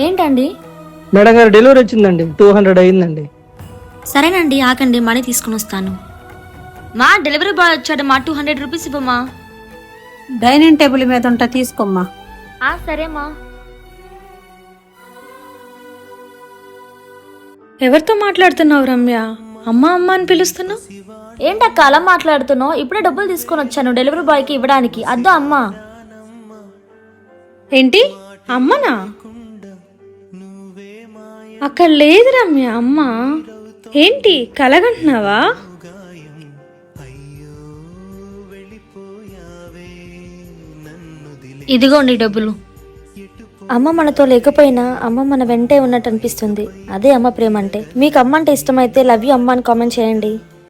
ఏంటండి? మేడం గారు డెలివరీ వచ్చిందండి, 200 అయిందండి. సరేనండి, ఆకండి, మనీ తీసుకుని వస్తాను. మా డెలివరీ బాయ్ వచ్చాడు, మా 200 రూపీస్ ఇవ్వమా. డైనింగ్ టేబుల్ మీద ఉంటా, తీసుకోమ్మా. సరేమా. ఎవరితో మాట్లాడుతున్నావు రమ్య? అమ్మ అమ్మ అని పిలుస్తున్నావు. ఏంటక్క అలా మాట్లాడుతున్నావు? ఇప్పుడే డబ్బులు తీసుకొని వచ్చాను డెలివరీ బాయ్కి ఇవ్వడానికి. అద్దా అమ్మా. ఏంటి అమ్మనా? అక్కడ లేదు రమ్య అమ్మ. ఏంటి కలగంటున్నావా? ఇదిగోండి డబ్బులు. అమ్మ మనతో లేకపోయినా అమ్మ మన వెంటే ఉన్నట్టు అనిపిస్తుంది. అదే అమ్మ ప్రేమ అంటే. మీకు అమ్మ అంటే ఇష్టమైతే లవ్ యూ అమ్మ అని కామెంట్ చేయండి.